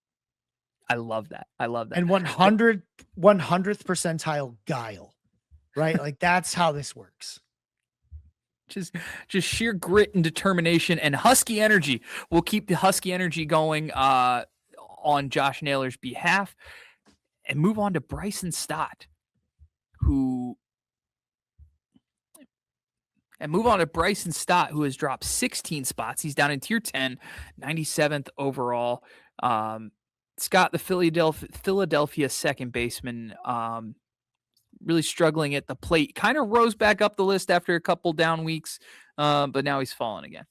I love that. And 100th percentile guile, right? Like that's how this works. Just sheer grit and determination and husky energy. We'll keep the husky energy going on Josh Naylor's behalf and move on to Bryson Stott, who has dropped 16 spots. He's down in tier 10, 97th overall. Scott, the Philadelphia second baseman, really struggling at the plate. Kind of rose back up the list after a couple down weeks, but now he's fallen again.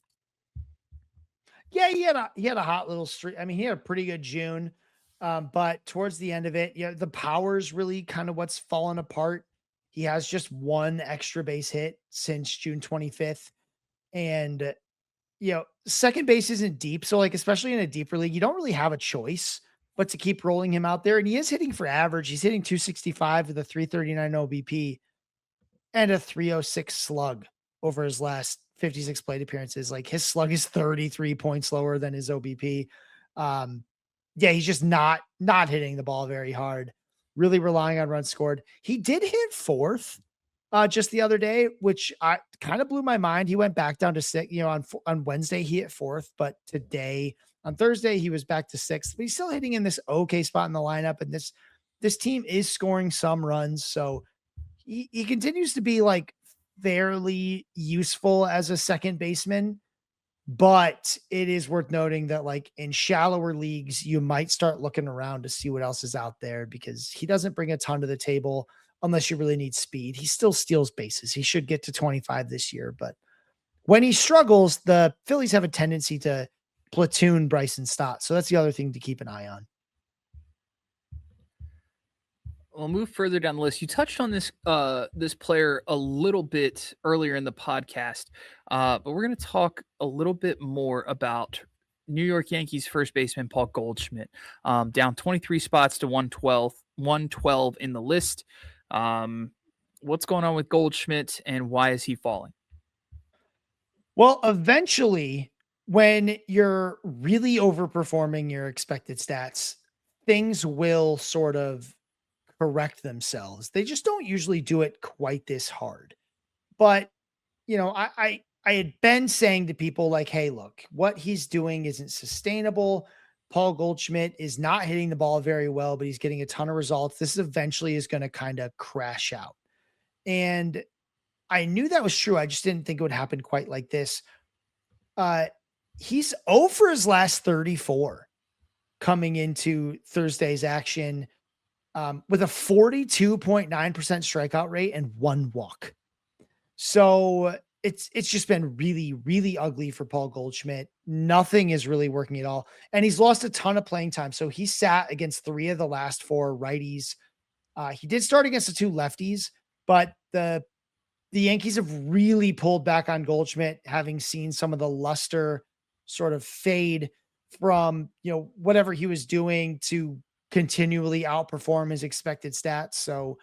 Yeah, he had a hot little streak. I mean, he had a pretty good June, but towards the end of it, the power's really kind of what's fallen apart. He has just one extra base hit since June 25th. And, second base isn't deep. So, like, especially in a deeper league, you don't really have a choice but to keep rolling him out there. And he is hitting for average. He's hitting 265 with a 339 OBP and a 306 slug over his last 56 plate appearances. Like, his slug is 33 points lower than his OBP. He's just not hitting the ball very hard. Really relying on runs scored. He did hit 4th just the other day, which I kind of blew my mind. He went back down to 6th. On Wednesday he hit 4th, but today on Thursday he was back to 6th. But he's still hitting in this okay spot in the lineup, and this team is scoring some runs, so he continues to be like fairly useful as a second baseman. But it is worth noting that, like, in shallower leagues, you might start looking around to see what else is out there, because he doesn't bring a ton to the table unless you really need speed. He still steals bases. He should get to 25 this year, but when he struggles, the Phillies have a tendency to platoon Bryson Stott. So that's the other thing to keep an eye on. We'll move further down the list. You touched on this player a little bit earlier in the podcast, but we're going to talk a little bit more about New York Yankees first baseman Paul Goldschmidt, down 23 spots to 112 in the list. What's going on with Goldschmidt, and why is he falling? Well, eventually, when you're really overperforming your expected stats, things will sort of correct themselves. They just don't usually do it quite this hard. But, I had been saying to people like, hey, look, what he's doing isn't sustainable. Paul Goldschmidt is not hitting the ball very well, but he's getting a ton of results. This eventually is going to kind of crash out. And I knew that was true. I just didn't think it would happen quite like this. He's 0 for his last 34 coming into Thursday's action, with a 42.9% strikeout rate and 1 walk. So it's just been really, really ugly for Paul Goldschmidt. Nothing is really working at all. And he's lost a ton of playing time. So he sat against 3 of the last 4 righties. He did start against the 2 lefties, but the Yankees have really pulled back on Goldschmidt, having seen some of the luster sort of fade from, whatever he was doing to continually outperform his expected stats. So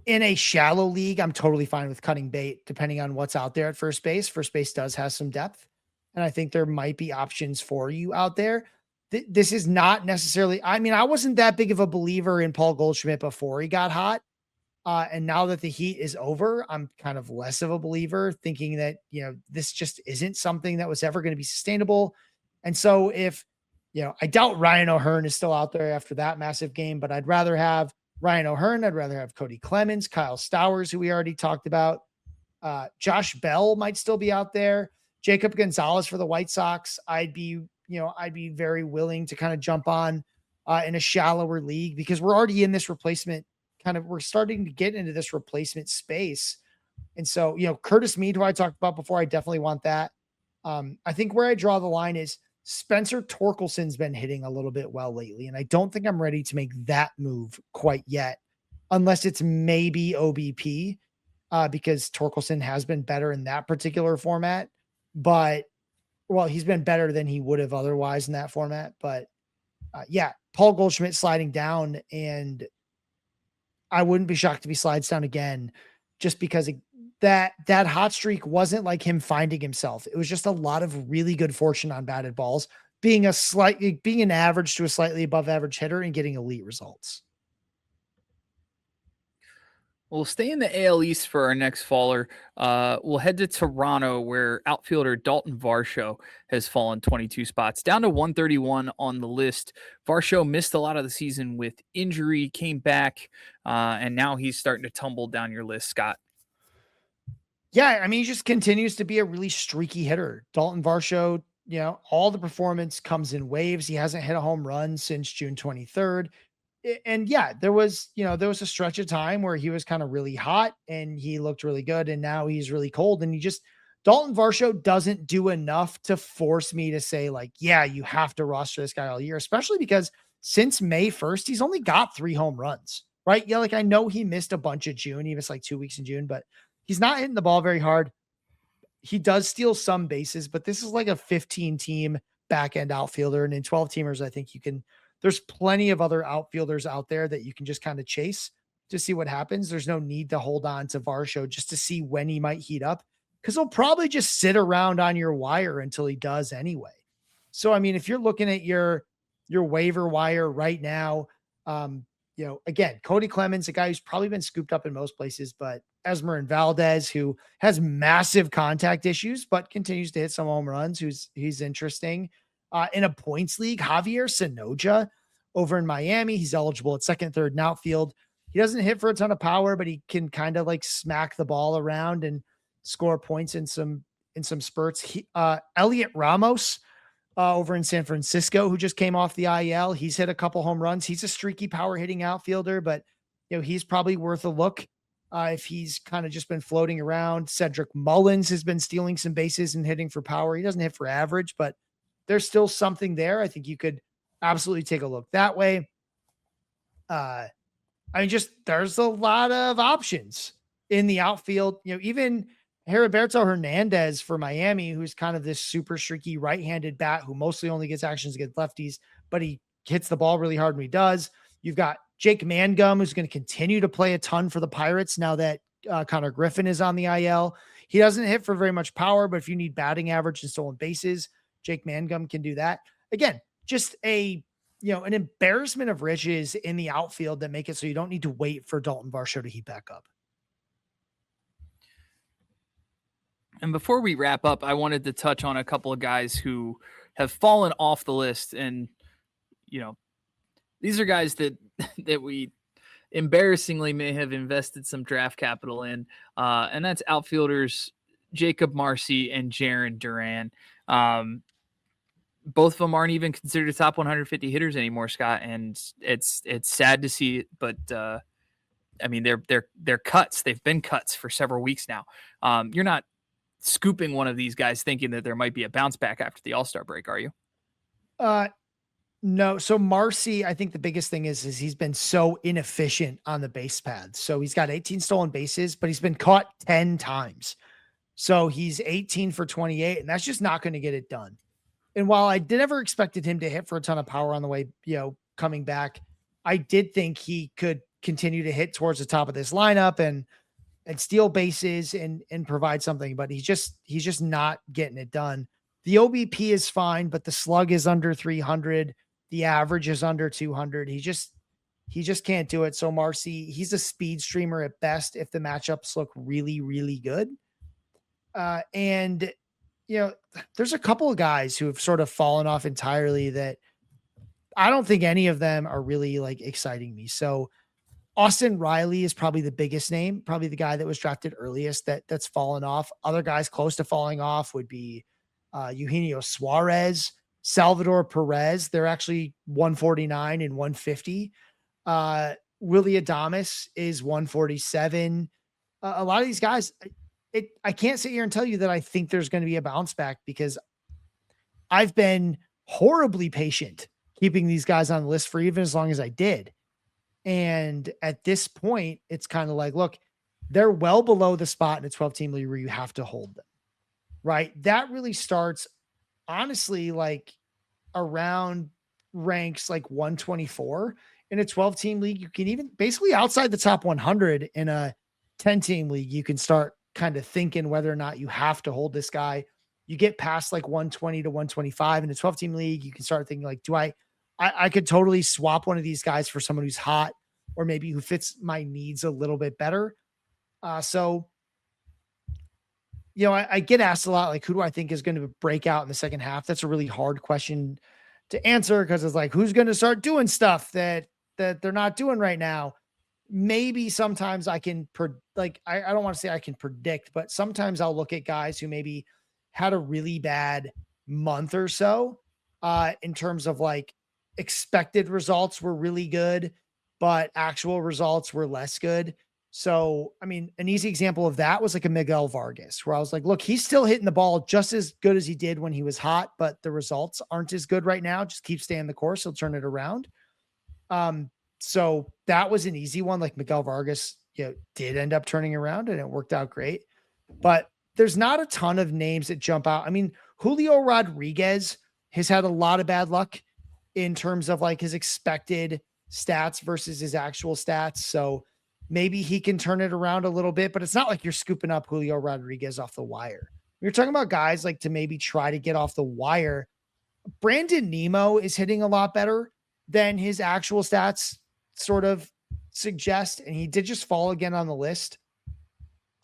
in a shallow league, I'm totally fine with cutting bait depending on what's out there at first base. First base does have some depth, and I think there might be options for you out there. This is not necessarily, I wasn't that big of a believer in Paul Goldschmidt before he got hot. And now that the heat is over, I'm kind of less of a believer, thinking that, this just isn't something that was ever going to be sustainable. And so if, I doubt Ryan O'Hearn is still out there after that massive game, but I'd rather have Ryan O'Hearn. I'd rather have Cody Clemens, Kyle Stowers, who we already talked about. Josh Bell might still be out there. Jacob Gonzalez for the White Sox. I'd be very willing to kind of jump on in a shallower league because we're already in this replacement we're starting to get into this replacement space. And so, Curtis Mead, who I talked about before, I definitely want that. I think where I draw the line is Spencer Torkelson's been hitting a little bit well lately, and I don't think I'm ready to make that move quite yet, unless it's maybe OBP, because Torkelson has been better in that particular format. But, well, he's been better than he would have otherwise in that format. But, Paul Goldschmidt sliding down, and I wouldn't be shocked if he slides down again, just because that hot streak wasn't like him finding himself. It was just a lot of really good fortune on batted balls, being an average to a slightly above average hitter and getting elite results. We'll stay in the AL East for our next faller. We'll head to Toronto, where outfielder Dalton Varsho has fallen 22 spots, down to 131 on the list. Varsho missed a lot of the season with injury, came back, and now he's starting to tumble down your list, Scott. Yeah, I mean, he just continues to be a really streaky hitter. Dalton Varsho, all the performance comes in waves. He hasn't hit a home run since June 23rd. And there was a stretch of time where he was kind of really hot and he looked really good. And now he's really cold. And Dalton Varsho doesn't do enough to force me to say like, yeah, you have to roster this guy all year, especially because since May 1st, he's only got 3 home runs, right? Yeah. Like I know he missed a bunch of June. He missed like 2 weeks in June, but he's not hitting the ball very hard. He does steal some bases, but this is like a 15 team back end outfielder. And in 12 teamers, I think there's plenty of other outfielders out there that you can just kind of chase to see what happens. There's no need to hold on to Varsho just to see when he might heat up, because he'll probably just sit around on your wire until he does anyway. So, I mean, if you're looking at your waiver wire right now, again, Cody Clemens, a guy who's probably been scooped up in most places, but Esmer and Valdez, who has massive contact issues, but continues to hit some home runs, he's interesting. In a points league, Javier Sonoja over in Miami. He's eligible at second, third, and outfield. He doesn't hit for a ton of power, but he can kind of like smack the ball around and score points in some spurts. Elliot Ramos over in San Francisco, who just came off the IL. He's hit a couple home runs. He's a streaky power hitting outfielder, but he's probably worth a look if he's kind of just been floating around. Cedric Mullins has been stealing some bases and hitting for power. He doesn't hit for average, but there's still something there. I think you could absolutely take a look that way. There's a lot of options in the outfield. Even Heriberto Hernandez for Miami, who's kind of this super streaky right-handed bat who mostly only gets actions against lefties, but he hits the ball really hard when he does. You've got Jake Mangum, who's going to continue to play a ton for the Pirates now that Connor Griffin is on the IL. He doesn't hit for very much power, but if you need batting average and stolen bases, Jake Mangum can do that. Again, just an embarrassment of riches in the outfield that make it so you don't need to wait for Dalton Varsho to heat back up. And before we wrap up, I wanted to touch on a couple of guys who have fallen off the list. And, these are guys that we embarrassingly may have invested some draft capital in. And that's outfielders Jacob Marsee and Jarren Duran. Both of them aren't even considered top 150 hitters anymore, Scott, and it's sad to see it. But I mean, they're cuts. They've been cuts for several weeks now. You're not scooping one of these guys thinking that there might be a bounce back after the All-Star break, are you? No. So Marsee, I think the biggest thing is he's been so inefficient on the base paths. So he's got 18 stolen bases, but he's been caught 10 times. So he's 18 for 28, and that's just not going to get it done. And while I never expected him to hit for a ton of power on the way, coming back, I did think he could continue to hit towards the top of this lineup and steal bases and provide something, but he's just not getting it done. The OBP is fine, but the slug is under 300. The average is under 200. He just can't do it. So Marsee, he's a speed streamer at best if the matchups look really, really good. And there's a couple of guys who have sort of fallen off entirely that I don't think any of them are really like exciting me. So Austin Riley is probably the biggest name, probably the guy that was drafted earliest that's fallen off. Other guys close to falling off would be Eugenio Suarez, Salvador Perez. They're actually 149 and 150. Willie Adames is 147. A lot of these guys, I can't sit here and tell you that I think there's going to be a bounce back because I've been horribly patient keeping these guys on the list for even as long as I did. And at this point, it's kind of like, look, they're well below the spot in a 12-team league where you have to hold them, right? That really starts, honestly, like around ranks like 124 in a 12-team league. You can even basically outside the top 100 in a 10-team league, you can start kind of thinking whether or not you have to hold this guy. You get past like 120 to 125 in a 12-team league, you can start thinking like, I could totally swap one of these guys for someone who's hot or maybe who fits my needs a little bit better. So, I get asked a lot, like, who do I think is going to break out in the second half? That's a really hard question to answer because it's like, who's going to start doing stuff that they're not doing right now? Maybe sometimes I can I don't want to say I can predict, but sometimes I'll look at guys who maybe had a really bad month or so in terms of like expected results were really good, but actual results were less good. So, I mean, an easy example of that was like a Miguel Vargas, where I was like, look, he's still hitting the ball just as good as he did when he was hot, but the results aren't as good right now. Just keep staying the course. He'll turn it around. So that was an easy one. Like Miguel Vargas, did end up turning around and it worked out great, but there's not a ton of names that jump out. I mean, Julio Rodriguez has had a lot of bad luck in terms of like his expected stats versus his actual stats. So maybe he can turn it around a little bit, but it's not like you're scooping up Julio Rodriguez off the wire. You're talking about guys like to maybe try to get off the wire. Brandon Nimmo is hitting a lot better than his actual stats sort of suggest. And he did just fall again on the list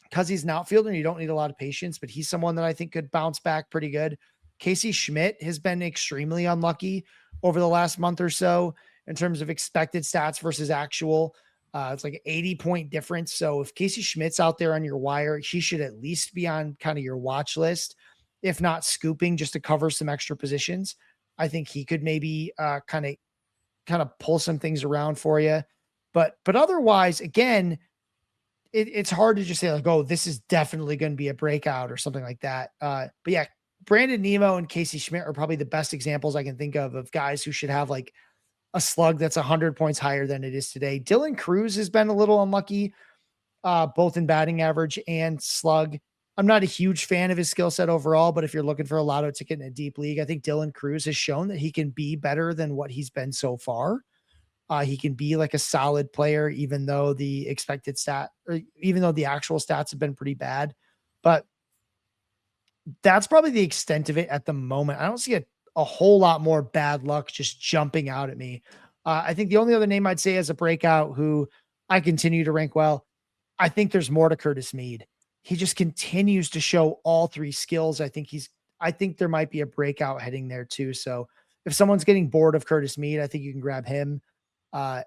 because he's an outfielder and you don't need a lot of patience, but he's someone that I think could bounce back pretty good. Casey Schmidt has been extremely unlucky over the last month or so in terms of expected stats versus actual. It's like an 80-point difference. So if Casey Schmidt's out there on your wire, he should at least be on kind of your watch list, if not scooping just to cover some extra positions. I think he could maybe kind of pull some things around for you. But otherwise, again, it's hard to just say like, oh, this is definitely going to be a breakout or something like that. But yeah, Brandon Nimmo and Casey Schmidt are probably the best examples I can think of guys who should have like a slug that's 100 points higher than it is today. Dylan Cruz has been a little unlucky, both in batting average and slug. I'm not a huge fan of his skill set overall, but if you're looking for a lotto ticket in a deep league, I think Dylan Cruz has shown that he can be better than what he's been so far. He can be like a solid player, even though the expected even though the actual stats have been pretty bad. But that's probably the extent of it at the moment. I don't see a whole lot more bad luck just jumping out at me. I think the only other name I'd say as a breakout who I continue to rank well, I think there's more to Curtis Mead. He just continues to show all three skills. I think there might be a breakout heading there too. So if someone's getting bored of Curtis Mead, I think you can grab him. The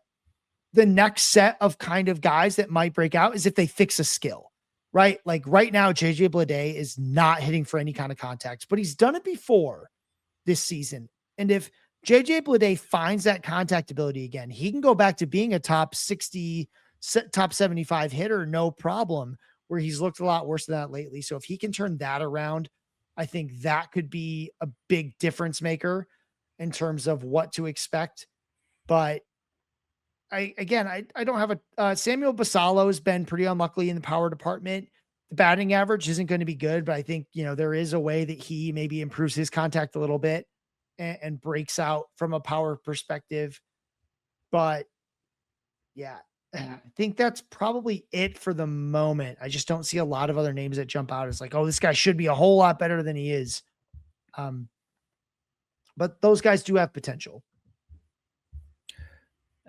next set of kind of guys that might break out is if they fix a skill, right? Like right now, JJ Bleday is not hitting for any kind of contact, but he's done it before this season. And if JJ Bleday finds that contact ability again, he can go back to being a top 60, top 75 hitter, no problem, where he's looked a lot worse than that lately. So if he can turn that around, I think that could be a big difference maker in terms of what to expect. But I don't have Samuel Basallo has been pretty unlucky in the power department. The batting average isn't going to be good, but I think, there is a way that he maybe improves his contact a little bit and breaks out from a power perspective. But yeah, I think that's probably it for the moment. I just don't see a lot of other names that jump out as like, oh, this guy should be a whole lot better than he is. But those guys do have potential.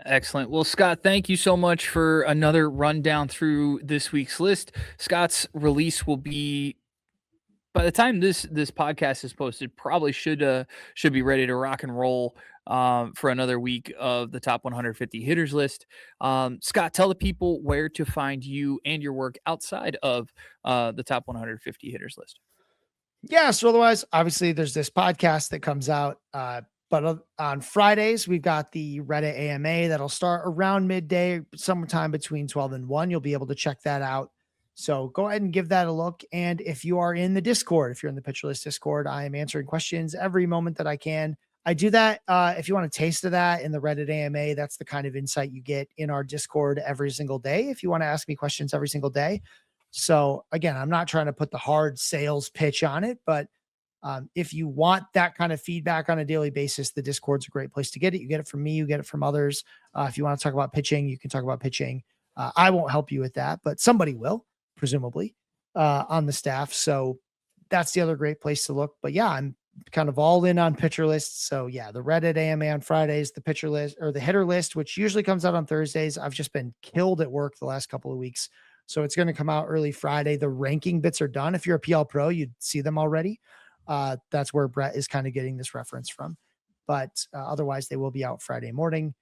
Excellent. Well, Scott, thank you so much for another rundown through this week's list. Scott's release will be, by the time this podcast is posted, probably should be ready to rock and roll for another week of the top 150 hitters list. Scott, tell the people where to find you and your work outside of the top 150 hitters list. Yeah. So otherwise, obviously, there's this podcast that comes out. But on Fridays, we've got the Reddit AMA that'll start around midday, sometime between 12 and 1. You'll be able to check that out. So go ahead and give that a look. And if you are in the Discord, if you're in the Pitcher List Discord, I am answering questions every moment that I can. I do that. If you want a taste of that in the Reddit AMA, that's the kind of insight you get in our Discord every single day. If you want to ask me questions every single day. So again, I'm not trying to put the hard sales pitch on it, but if you want that kind of feedback on a daily basis, the Discord's a great place to get it. You get it from me, you get it from others. If you want to talk about pitching, you can talk about pitching. I won't help you with that, but somebody will, presumably, on the staff. So that's the other great place to look. But yeah, I'm kind of all in on pitcher lists. So yeah, the Reddit AMA on Fridays, the pitcher list or the hitter list, which usually comes out on Thursdays. I've just been killed at work the last couple of weeks. So it's going to come out early Friday. The ranking bits are done. If you're a PL Pro, you'd see them already. That's where Brett is kind of getting this reference from. But otherwise, they will be out Friday morning.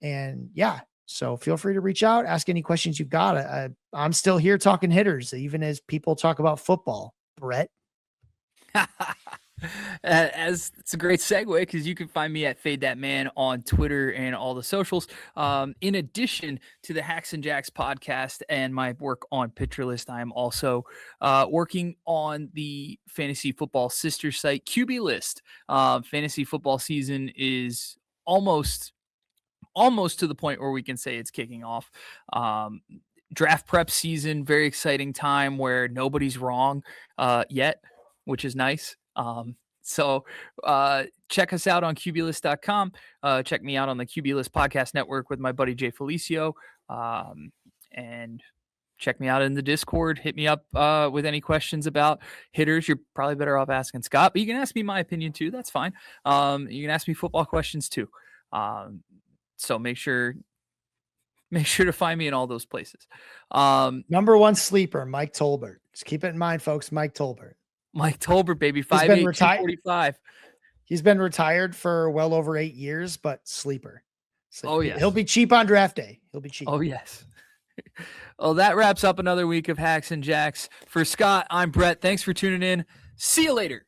And yeah, so feel free to reach out, ask any questions you've got. I'm still here talking hitters, even as people talk about football, Brett. As it's a great segue because you can find me at Fade That Man on Twitter and all the socials. In addition to the Hacks and Jacks podcast and my work on Pitcher List, I am also working on the fantasy football sister site QB List. Fantasy football season is almost to the point where we can say it's kicking off. Draft prep season, very exciting time where nobody's wrong yet, which is nice. So check us out on QBList.com. Check me out on the QB List Podcast Network with my buddy Jay Felicio. And check me out in the Discord. Hit me up with any questions about hitters. You're probably better off asking Scott, but you can ask me my opinion too. That's fine. You can ask me football questions too. So make sure to find me in all those places. Number one sleeper, Mike Tolbert. Just keep it in mind, folks. Mike Tolbert. Mike Tolbert, baby. 5'8", 245. He's been retired for well over 8 years, but sleeper. Oh, yes. He'll be cheap on draft day. He'll be cheap. Oh, yes. Well, that wraps up another week of Hacks and Jacks. For Scott, I'm Brett. Thanks for tuning in. See you later.